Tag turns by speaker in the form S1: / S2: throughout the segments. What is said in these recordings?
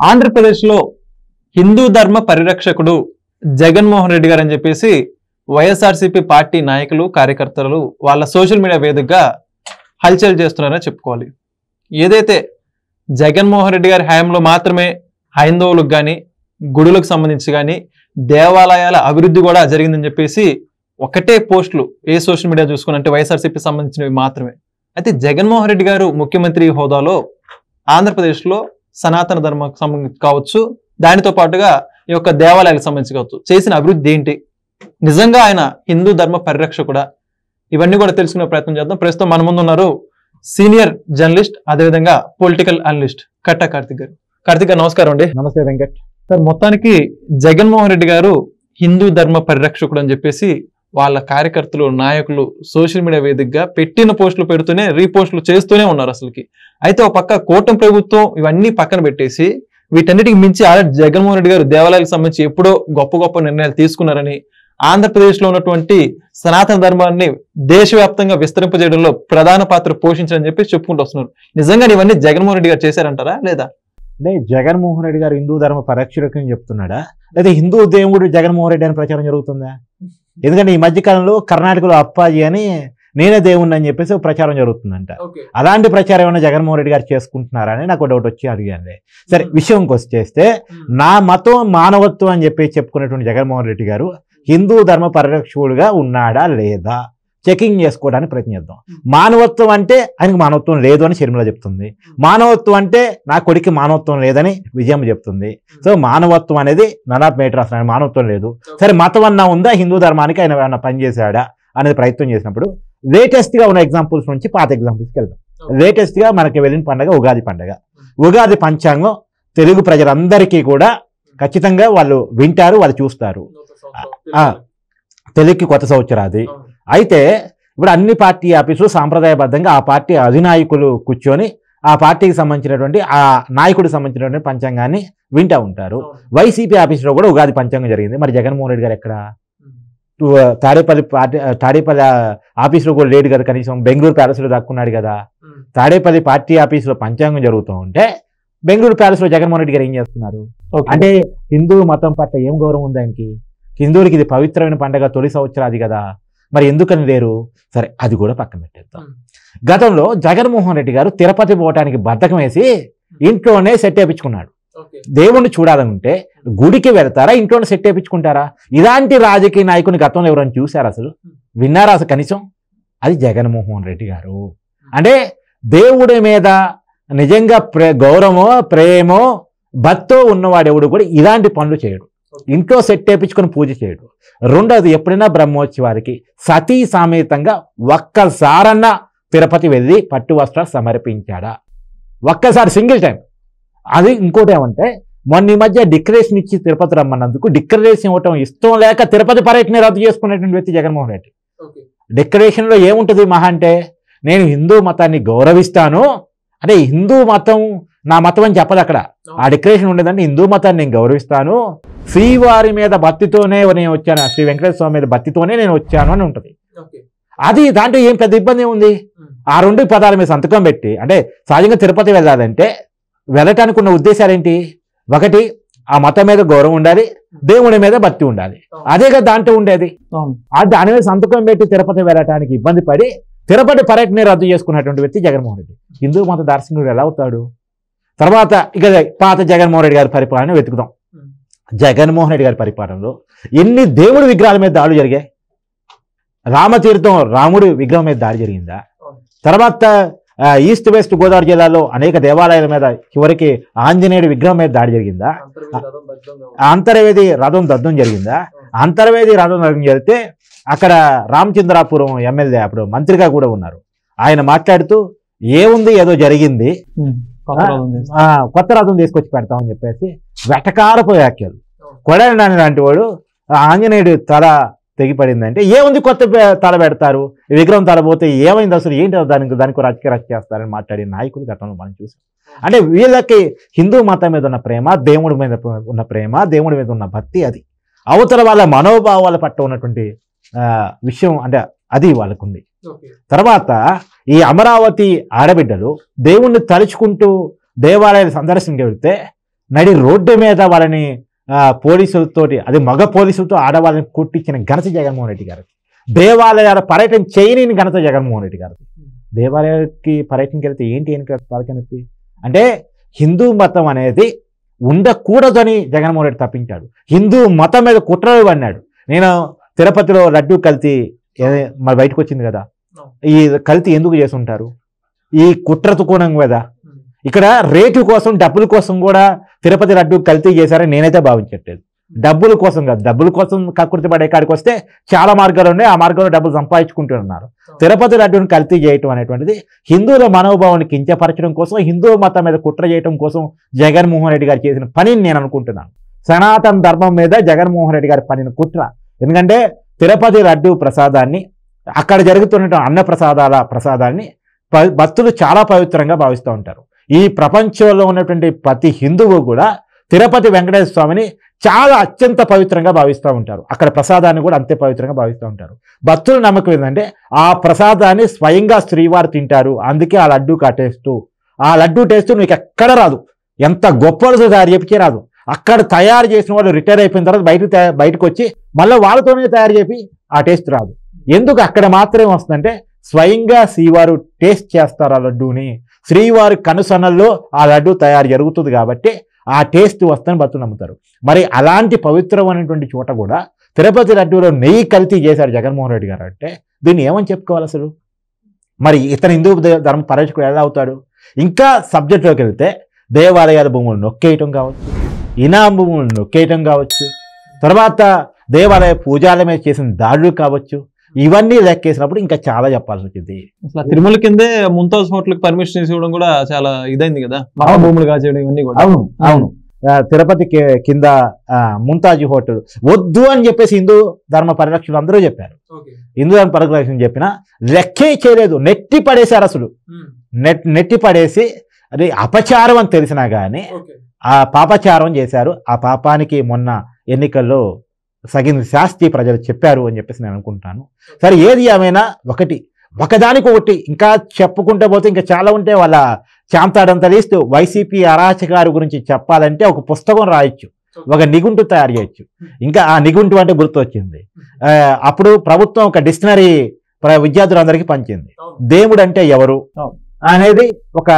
S1: ఆంధ్రప్రదేశ్లో హిందూ ధర్మ పరిరక్షకుడు జగన్మోహన్ రెడ్డి గారు అని చెప్పేసి వైఎస్ఆర్సీపీ పార్టీ నాయకులు కార్యకర్తలు వాళ్ళ సోషల్ మీడియా వేదికగా హల్చల్ చేస్తున్నారని చెప్పుకోవాలి. ఏదైతే జగన్మోహన్ రెడ్డి గారి హయాంలో మాత్రమే హైందవులకు కానీ గుడులకు సంబంధించి కానీ దేవాలయాల అభివృద్ధి కూడా జరిగిందని చెప్పేసి ఒకటే పోస్టులు ఏ సోషల్ మీడియా చూసుకున్నంటే వైఎస్ఆర్సీపీ సంబంధించినవి మాత్రమే. అయితే జగన్మోహన్ రెడ్డి గారు ముఖ్యమంత్రి హోదాలో ఆంధ్రప్రదేశ్లో సనాతన ధర్మకు సంబంధించి కావచ్చు, దానితో పాటుగా ఈ యొక్క దేవాలయాలకు సంబంధించి కావచ్చు చేసిన అభివృద్ధి ఏంటి, నిజంగా ఆయన హిందూ ధర్మ పరిరక్షకుడా, ఇవన్నీ కూడా తెలుసుకునే ప్రయత్నం చేద్దాం. ప్రస్తుతం మన ముందు ఉన్నారు సీనియర్ జర్నలిస్ట్, అదేవిధంగా పొలిటికల్ అనలిస్ట్ కట్టా కార్తిక్ గారు. కార్తిక్ గారు నమస్కారం అండి.
S2: నమస్తే వెంకట్
S1: సార్, మొత్తానికి జగన్మోహన్ రెడ్డి గారు హిందూ ధర్మ పరిరక్షకుడు అని చెప్పేసి వాళ్ళ కార్యకర్తలు నాయకులు సోషల్ మీడియా వేదికగా పెట్టిన పోస్టులు పెడుతూనే రీపోస్టులు చేస్తూనే ఉన్నారు అసలుకి. అయితే ఒక పక్క కూటమి ప్రభుత్వం ఇవన్నీ పక్కన పెట్టేసి వీటన్నిటికి మించి ఆల్రెడీ జగన్మోహన్ రెడ్డి గారు దేవాలయాలకు సంబంధించి ఎప్పుడో గొప్ప గొప్ప నిర్ణయాలు తీసుకున్నారని, ఆంధ్రప్రదేశ్ లో ఉన్నటువంటి సనాతన ధర్మాన్ని దేశవ్యాప్తంగా విస్తరింపజేయడంలో ప్రధాన పాత్ర పోషించారని చెప్పి చెప్పుకుంటూ వస్తున్నారు. నిజంగా ఇవన్నీ జగన్మోహన్ రెడ్డి గారు చేశారంటారా లేదా?
S2: అంటే జగన్మోహన్ రెడ్డి గారు హిందూ ధర్మ పరిరక్షకుడు అని చెప్తున్నాడా, లేదా హిందూ దేవుడు జగన్మోహన్ రెడ్డి అని ప్రచారం జరుగుతుందా? ఎందుకంటే ఈ మధ్యకాలంలో కర్ణాటకలో అప్పాజీ అని నేనే దేవుణ్ణి అని చెప్పేసి ప్రచారం జరుగుతుందంట. అలాంటి ప్రచారం ఏమైనా జగన్మోహన్ రెడ్డి గారు చేసుకుంటున్నారా అని నాకు డౌట్ వచ్చి అడిగాను. సరే, విషయంకి వచ్చేస్తే నా మతం మానవత్వం అని చెప్పి చెప్పుకునేటువంటి జగన్మోహన్ రెడ్డి గారు హిందూ ధర్మ పరిరక్షకుడుగా ఉన్నాడా లేదా చెకింగ్ చేసుకోవడానికి ప్రయత్నిద్దాం. మానవత్వం అంటే ఆయనకు మానవత్వం లేదు అని షర్మిల చెప్తుంది. మానవత్వం అంటే నా కొడుకు మానవత్వం లేదని విజయం చెప్తుంది. సో మానవత్వం అనేది నన్ ఆఫ్ మేటర్, అసలు మానవత్వం లేదు. సరే, మతం అన్నా ఉందా, హిందూ ధర్మానికి ఆయన ఏమైనా పనిచేశాడా అనేది ప్రయత్నం చేసినప్పుడు లేటెస్ట్ గా ఉన్న ఎగ్జాంపుల్స్ నుంచి పాత ఎగ్జాంపుల్స్కి వెళ్దాం. లేటెస్ట్ గా మనకి వెళ్ళిన పండుగ ఉగాది పండుగ. ఉగాది పంచాంగం తెలుగు ప్రజలందరికీ కూడా ఖచ్చితంగా వాళ్ళు వింటారు, వాళ్ళు చూస్తారు. తెలుగుకి కొత్త సంవత్సరాది. అయితే ఇప్పుడు అన్ని పార్టీ ఆఫీసులు సాంప్రదాయబద్ధంగా ఆ పార్టీ అధినాయకులు కూర్చొని ఆ పార్టీకి సంబంధించినటువంటి ఆ నాయకుడికి సంబంధించినటువంటి పంచాంగాన్ని వింటూ ఉంటారు. వైసీపీ ఆఫీసులో కూడా ఉగాది పంచాంగం జరిగింది. మరి జగన్మోహన్ రెడ్డి గారు ఎక్కడ? తాడేపల్లి ఆఫీసులో కూడా లేడు కదా, కనీసం బెంగళూరు ప్యాలెస్లో దక్కున్నాడు కదా. తాడేపల్లి పార్టీ ఆఫీసులో పంచాంగం జరుగుతూ ఉంటే బెంగళూరు ప్యాలెస్లో జగన్మోహన్ రెడ్డి గారు ఏం చేస్తున్నారు? అంటే హిందూ మతం పట్ల ఏం గౌరవం ఉంది ఆయనకి? హిందువులకి ఇది పవిత్రమైన పండుగ, తొలి సంవత్సరాది కదా, మరి ఎందుకని లేరు? సరే, అది కూడా పక్కన పెట్టేద్దాం. గతంలో జగన్మోహన్ రెడ్డి గారు తిరుపతి పోవటానికి బద్ధకం వేసి ఇంట్లోనే సెట్ వేయించుకున్నాడు. దేవుణ్ణి చూడాలనుంటే గుడికి వెళ్తారా, ఇంట్లోనే సెట్ వేయించుకుంటారా? ఇలాంటి రాజకీయ నాయకుని గతంలో ఎవరైనా చూసారా? అసలు విన్నారా అసలు కనీసం? అది జగన్మోహన్ రెడ్డి గారు. అంటే దేవుడి మీద నిజంగా గౌరవమో ప్రేమో భక్తో ఉన్నవాడెవడు కూడా ఇలాంటి పనులు చేయడు. ఇంట్లో సెట్ వేయించుకొని పూజ చేయడు. రెండోది, ఎప్పుడైనా బ్రహ్మోత్సవానికి సతీ సమేతంగా ఒక్కసారన్నా తిరుపతి వెళ్ళి పట్టు వస్త్రాలు సమర్పించాడా? ఒక్కసారి, సింగిల్ టైం. అది ఇంకోటి ఏమంటే, మొన్న ఈ మధ్య డిక్లరేషన్ ఇచ్చి తిరుపతి రమ్మన్నందుకు డిక్లరేషన్ ఇవ్వటం ఇష్టం లేక తిరుపతి పర్యటన రద్దు చేసుకునేటువంటి వ్యక్తి జగన్మోహన్ రెడ్డి. డిక్లరేషన్లో ఏముంటుంది మహా అంటే, నేను హిందూ మతాన్ని గౌరవిస్తాను అంటే హిందూ మతం నా మతం అని చెప్పదు అక్కడ. ఆ డిక్లరేషన్ ఉండేదంటే హిందూ మతాన్ని నేను గౌరవిస్తాను, శ్రీవారి మీద భక్తితోనే నేను వచ్చాను, శ్రీ వెంకటేశ్వర స్వామి మీద భక్తితోనే నేను వచ్చాను అని ఉంటుంది. అది దాంట్లో ఏం పెద్ద ఇబ్బంది ఉంది? ఆ రెండు పదాల మీద సంతకం పెట్టి, అంటే సహజంగా తిరుపతి వెళ్ళాలంటే వెళ్ళటానికి ఉన్న ఉద్దేశాలు ఏంటి? ఒకటి, ఆ మతం మీద గౌరవం ఉండాలి, దేవుడి మీద భక్తి ఉండాలి. అదే కదా దాంట్లో ఉండేది. దాని మీద సంతకం పెట్టి తిరుపతి వెళ్ళటానికి ఇబ్బంది పడి తిరుపతి పర్యటన రద్దు చేసుకున్నటువంటి వ్యక్తి జగన్మోహన్ రెడ్డి. హిందూ మత దార్శనికుడు ఎలా అవుతాడు? తర్వాత ఇక పాత జగన్మోహన్ రెడ్డి గారి పరిపాలన వెతుకుదాం. జగన్మోహన్ రెడ్డి గారి పరిపాలనలో ఎన్ని దేవుడి విగ్రహాల మీద దాడులు జరిగాయి? రామతీర్థం రాముడి విగ్రహం మీద దాడి జరిగిందా? తర్వాత ఈస్ట్ వెస్ట్ గోదావరి జిల్లాలో అనేక దేవాలయాల మీద చివరికి ఆంజనేయుడి విగ్రహం మీద దాడి జరిగిందా? అంతర్వేది రథం దగ్ధం జరిగిందా? అంతర్వేది రథం దగ్ధం జరిగితే అక్కడ రామచంద్రాపురం ఎమ్మెల్యే, అప్పుడు మంత్రిగా కూడా ఉన్నారు, ఆయన మాట్లాడుతూ ఏముంది, ఏదో జరిగింది, కొత్త రథం తీసుకొచ్చి పెడతామని చెప్పేసి వెటకారపు వ్యాఖ్యలు. కొడాలి లాంటి వాడు ఆంజనేయుడు తల తెగిపడిందంటే ఏముంది, కొత్త తల పెడతారు, విగ్రహం తల పోతే ఏమైంది, అసలు ఏంటి, దానికి రాజకీయ రచ్చ చేస్తారని మాట్లాడే నాయకులు గతంలో మనం చూసాం. అంటే వీళ్ళకి హిందూ మతం మీద ఉన్న ప్రేమ, దేవుడి మీద ఉన్న ప్రేమ, దేవుడి మీద ఉన్న భక్తి, అది అవతల వాళ్ళ మనోభావాల పట్ల ఉన్నటువంటి విషయం, అంటే అది వాళ్ళకుంది. తర్వాత ఈ అమరావతి ఆడబిడ్డలు దేవుణ్ణి తలుచుకుంటూ దేవాలయాలు సందర్శనకి వెళ్తే నడి రోడ్డు మీద వాళ్ళని పోలీసులతోటి, అది మగ పోలీసులతో ఆడవాళ్ళని కొట్టించిన ఘనత జగన్మోహన్ రెడ్డి గారు. దేవాలయాల పర్యటన చేయని ఘనత జగన్మోహన్ రెడ్డి గారు. దేవాలయాలకి పర్యటనకి వెళ్తే ఏంటి పర్యటనకి అంటే హిందూ మతం అనేది ఉండకూడదని జగన్మోహన్ రెడ్డి తప్పించాడు. హిందూ మతం మీద కుట్రలు పడినాడు. నేను తిరుపతిలో లడ్డూ కల్తీ మరి బయటకు వచ్చింది కదా, ఈ కల్తీ ఎందుకు చేస్తుంటారు? ఈ కుట్రతో కోణం కదా. ఇక్కడ రేటు కోసం, డబ్బుల కోసం కూడా తిరుపతి లడ్డూ కల్తీ చేశారని నేనైతే భావించట్లేదు. డబ్బుల కోసం కాదు, డబ్బుల కోసం కకృతి పడే కాడికి వస్తే చాలా మార్గాలు ఉన్నాయి, ఆ మార్గంలో డబ్బులు సంపాదించుకుంటున్నారు. తిరుపతి లడ్డూని కల్తీ చేయటం అనేటువంటిది హిందువుల మనోభావాన్ని కించపరచడం కోసం, హిందూ మతం మీద కుట్ర చేయడం కోసం జగన్మోహన్ రెడ్డి గారు చేసిన పనిని నేను అనుకుంటున్నాను. సనాతన ధర్మం మీద జగన్మోహన్ రెడ్డి గారి పనిని కుట్ర. ఎందుకంటే తిరుపతి లడ్డూ ప్రసాదాన్ని, అక్కడ జరుగుతున్న అన్న ప్రసాదాన్ని భక్తులు చాలా పవిత్రంగా భావిస్తూ ఉంటారు. ఈ ప్రపంచంలో ఉన్నటువంటి ప్రతి హిందువు కూడా తిరుపతి వెంకటేశ్వర స్వామిని చాలా అత్యంత పవిత్రంగా భావిస్తూ ఉంటారు. అక్కడ ప్రసాదాన్ని కూడా అంతే పవిత్రంగా భావిస్తూ ఉంటారు. భక్తుల నమ్మకం ఏంటంటే ఆ ప్రసాదాన్ని స్వయంగా శ్రీవారు తింటారు. అందుకే ఆ లడ్డూ టేస్ట్, ఆ లడ్డూ టేస్ట్ నీకు ఎక్కడ రాదు. ఎంత గొప్పలు తయారు చేపించే రాదు. అక్కడ తయారు చేసిన వాళ్ళు రిటైర్ అయిపోయిన తర్వాత బయటకు వచ్చి మళ్ళీ వాళ్ళతోనే తయారు చేపి ఆ టేస్ట్ రాదు. ఎందుకు అక్కడ మాత్రమే వస్తుందంటే స్వయంగా శ్రీవారు టేస్ట్ చేస్తారు ఆ లడ్డూని. శ్రీవారి కనుసన్నల్లో ఆ లడ్డూ తయారు జరుగుతుంది కాబట్టి ఆ టేస్ట్ వస్తుందని భక్తులు నమ్ముతారు. మరి అలాంటి పవిత్రమైనటువంటి చోట కూడా తిరుపతి లడ్డూలో నెయ్యి కల్తీ చేశారు జగన్మోహన్ రెడ్డి గారు అంటే దీన్ని ఏమని చెప్పుకోవాలి అసలు? మరి ఇతను హిందూ ధర్మ పరిరక్షకుడు ఎలా అవుతాడు? ఇంకా సబ్జెక్ట్లోకి వెళ్తే దేవాలయాల భూములు నొక్కేయటం కావచ్చు, ఇనాం భూములు నొక్కేయటం కావచ్చు, తర్వాత దేవాలయ పూజాల మీద చేసిన దాడులు కావచ్చు, ఇవన్నీ లెక్కేసినప్పుడు ఇంకా చాలా చెప్పాల్సి వచ్చింది.
S1: తిరుమల కిందే ముంతాజ్ హోటల్ కి పర్మిషన్ ఇవ్వడం కూడా చాలా ఇదైంది కదా, భూములు కాచేయడం ఇవన్నీ కూడా.
S2: అవును అవును, తిరుపతి కింద ముంతాజ్ హోటల్ వద్దు అని చెప్పేసి హిందూ ధర్మ పరిరక్షకులు అందరూ చెప్పారు. హిందూ ధర్మ పరిరక్షణ చెప్పినా లెక్కే చేయలేదు, నెట్టి పడేశారు. అసలు నెట్టి పడేసి అది అపచారం అని తెలిసినా కానీ ఆ పాపచారం చేశారు. ఆ పాపానికి మొన్న ఎన్నికల్లో సగిన శాస్తి ప్రజలు చెప్పారు అని చెప్పేసి నేను అనుకుంటాను. సరే, ఏది ఏమైనా ఒకదానికి ఇంకా చెప్పుకుంటే పోతే ఇంకా చాలా ఉంటే వాళ్ళ చాంతాడంత లీస్ట్ వైసీపీ అరాచకారు గురించి చెప్పాలంటే ఒక పుస్తకం రాయొచ్చు, ఒక నిఘంటు తయారు చేయొచ్చు. ఇంకా ఆ నిఘంటు అంటే గుర్తొచ్చింది, అప్పుడు ప్రభుత్వం ఒక డిక్షనరీ విద్యార్థులందరికీ పంచింది. దేవుడు అంటే ఎవరు అనేది ఒక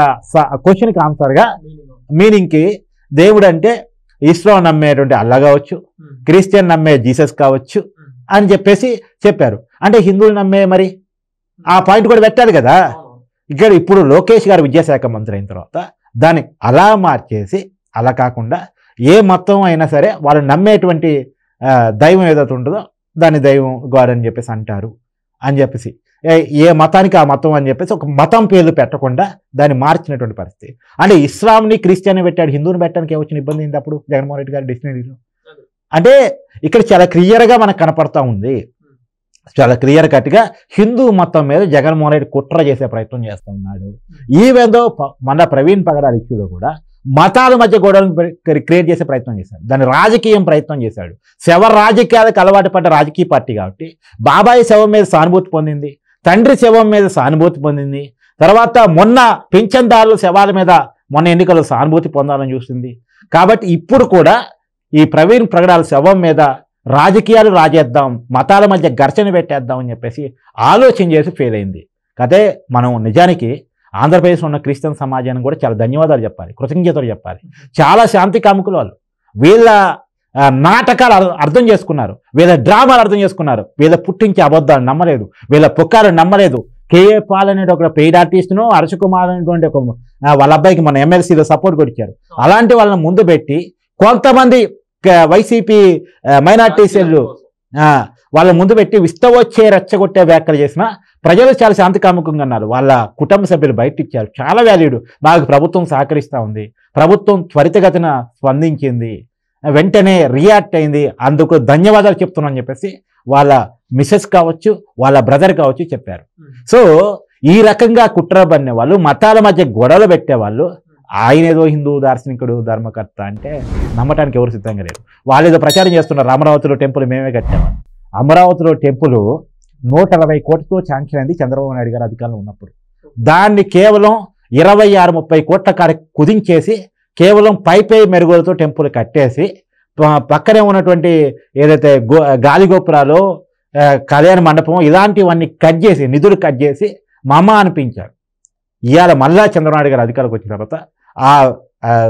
S2: క్వశ్చన్కి ఆన్సర్గా మీనింగ్కి దేవుడు అంటే ఇస్లాం నమ్మేటువంటి అల్లా కావచ్చు, క్రిస్టియన్ నమ్మే జీసస్ కావచ్చు అని చెప్పేసి చెప్పారు. అంటే హిందువులు నమ్మే మరి ఆ పాయింట్ కూడా పెట్టాలి కదా. ఇక్కడ ఇప్పుడు లోకేష్ గారు విద్యాశాఖ మంత్రి అయిన తర్వాత దాన్ని అలా మార్చేసి అలా కాకుండా ఏ మతం అయినా సరే వాళ్ళు నమ్మేటువంటి దైవం ఏదైతే ఉంటుందో దాన్ని దైవం గాడ్ అని చెప్పేసి అంటారు అని చెప్పేసి, ఏ మతానికి ఆ మతం అని చెప్పేసి ఒక మతం పేర్లు పెట్టకుండా దాన్ని మార్చినటువంటి పరిస్థితి. అంటే ఇస్లాంని క్రిస్టియన్ని పెట్టాడు, హిందువుని పెట్టడానికి వచ్చిన ఇబ్బంది ఏంటి అప్పుడు జగన్మోహన్ రెడ్డి గారి డిక్షనరీలో? అంటే ఇక్కడ చాలా క్లియర్గా మనకు కనపడతా ఉంది, చాలా క్లియర్ కట్గా హిందూ మతం మీద జగన్మోహన్ రెడ్డి కుట్ర చేసే ప్రయత్నం చేస్తూ ఉన్నాడు. ఈవెందో మన ప్రవీణ్ పగడాల ఇష్యూలో కూడా మతాల మధ్య గొడవలను క్రియేట్ చేసే ప్రయత్నం చేశాడు, దాన్ని రాజకీయం ప్రయత్నం చేశాడు. శవ రాజకీయాలకు అలవాటు పడ్డ రాజకీయ పార్టీ కాబట్టి బాబాయి శవం మీద సానుభూతి పొందింది, తండ్రి శవం మీద సానుభూతి పొందింది, తర్వాత మొన్న పింఛన్దారుల శవాల మీద మొన్న ఎన్నికల్లో సానుభూతి పొందాలని చూస్తుంది. కాబట్టి ఇప్పుడు కూడా ఈ ప్రవీణ్ పగడాల శవం మీద రాజకీయాలు రాజేద్దాం, మతాల మధ్య ఘర్షణ పెట్టేద్దాం అని చెప్పేసి ఆలోచన చేసి ఫెయిల్ అయింది. అదే మనం నిజానికి ఆంధ్రప్రదేశ్లో ఉన్న క్రిస్టియన్ సమాజానికి కూడా చాలా ధన్యవాదాలు చెప్పాలి, కృతజ్ఞతలు చెప్పాలి. చాలా శాంతి కాముకులు వాళ్ళు, వీళ్ళ నాటకాలు అర్థం చేసుకున్నారు, వీళ్ళ డ్రామాలు అర్థం చేసుకున్నారు, వీళ్ళ పుట్టించే అబద్ధాలు నమ్మలేదు, వీళ్ళ పుకారు నమ్మలేదు. కేఏ పాల్ అనే ఒక పెయిడ్ ఆర్టిస్ట్ను, హర్షకుమార్ అనేటువంటి ఒక వాళ్ళ అబ్బాయికి మన ఎమ్మెల్సీలో సపోర్ట్ కూడా ఇచ్చారు. అలాంటి వాళ్ళని ముందు పెట్టి కొంతమంది వైసీపీ మైనార్టీ సెల్లు వాళ్ళ ముందు పెట్టి విస్తవచ్చే రెచ్చగొట్టే వ్యాఖ్యలు చేసిన ప్రజలు చాలా శాంతి కాముకంగా అన్నారు. వాళ్ళ కుటుంబ సభ్యులు బయట ఇచ్చారు, చాలా వాల్యూడ్, మాకు ప్రభుత్వం సహకరిస్తూ ఉంది, ప్రభుత్వం త్వరితగతిన స్పందించింది, వెంటనే రియాక్ట్ అయింది, అందుకు ధన్యవాదాలు చెప్తున్నాను చెప్పేసి వాళ్ళ మిసెస్ కావచ్చు, వాళ్ళ బ్రదర్ కావచ్చు చెప్పారు. సో ఈ రకంగా కుట్ర పడిన వాళ్ళు, మతాల మధ్య గొడవలు పెట్టేవాళ్ళు, ఆయన ఏదో హిందూ దార్శనికుడు ధర్మకర్త అంటే నమ్మటానికి ఎవరు సిద్ధంగా లేరు. వాళ్ళు ఏదో ప్రచారం చేస్తున్నారు, అమరావతిలో టెంపుల్ మేమే కట్టామని. అమరావతిలో టెంపుల్ 120 కోట్లతో శాంక్షన్ అయింది చంద్రబాబు నాయుడు గారు అధికారంలో ఉన్నప్పుడు. దాన్ని కేవలం 26-30 కోట్ల కాడికి కుదించేసి కేవలం పై మెరుగులతో టెంపుల్ కట్టేసి పక్కనే ఉన్నటువంటి ఏదైతే గాలి గోపురాలు కళ్యాణ మండపం ఇలాంటివన్నీ కట్ చేసి నిధులు కట్ చేసి మమ అనిపించారు. ఇవాళ మళ్ళా చంద్రబాబు గారు అధికారులకు వచ్చిన తర్వాత ఆ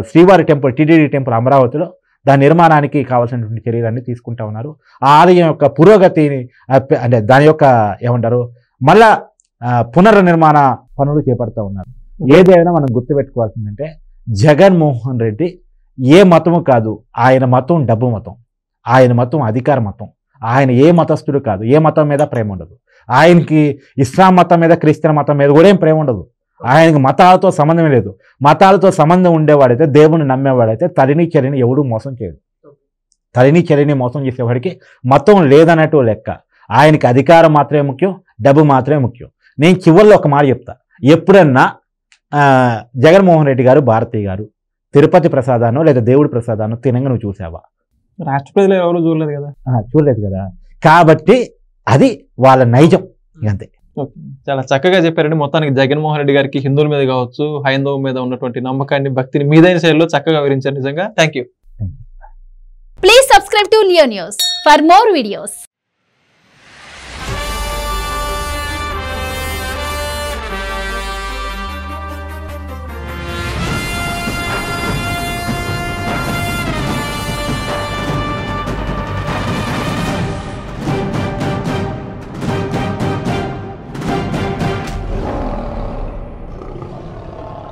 S2: శ్రీవారి టెంపుల్ టీటీడీ టెంపుల్ అమరావతిలో దాని నిర్మాణానికి కావాల్సినటువంటి చర్యలన్నీ తీసుకుంటా ఉన్నారు. ఆ ఆలయం యొక్క పురోగతిని అంటే దాని యొక్క ఏమంటారు మళ్ళా పునర్నిర్మాణ పనులు చేపడుతూ ఉన్నారు. ఏదైనా మనం గుర్తుపెట్టుకోవాల్సిందంటే జగన్మోహన్ రెడ్డి ఏ మతము కాదు, ఆయన మతం డబ్బు మతం, ఆయన మతం అధికార మతం, ఆయన ఏ మతస్థుడు కాదు, ఏ మతం మీద ప్రేమ ఉండదు. ఆయనకి ఇస్లాం మతం మీద క్రిస్టియన్ మతం మీద కూడా ఏం ప్రేమ ఉండదు. ఆయనకి మతాలతో సంబంధం లేదు. మతాలతో సంబంధం ఉండేవాడైతే దేవుని నమ్మేవాడైతే తల్లిని చెల్లిని ఎవడూ మోసం చేయడు. తల్లిని చెల్లిని మోసం చేసేవాడికి మతం లేదన్నట్టు లెక్క. ఆయనకి అధికారం మాత్రమే ముఖ్యం, డబ్బు మాత్రమే ముఖ్యం. నేను చివరిలో ఒక మాట చెప్తా, ఎప్పుడన్నా జగన్మోహన్ రెడ్డి గారు భారతి గారు తిరుపతి ప్రసాదాన్ని లేదా దేవుడి ప్రసాదాన్ని తినంగా నువ్వు చూసావా?
S1: రాష్ట్ర ప్రజలు ఎవరు చూడలేదు కదా.
S2: చూడలేదు కదా. కాబట్టి అది వాళ్ళ నైజం అంతే.
S1: చాలా చక్కగా చెప్పారండి. మొత్తానికి జగన్మోహన్ రెడ్డి గారికి హిందువుల మీద కావచ్చు, హైందవం మీద ఉన్నటువంటి నమ్మకాన్ని, భక్తిని మీదైన శైలిలో చక్కగా వివరించారు. నిజంగా thank you.
S3: Please subscribe to Leo News for more videos.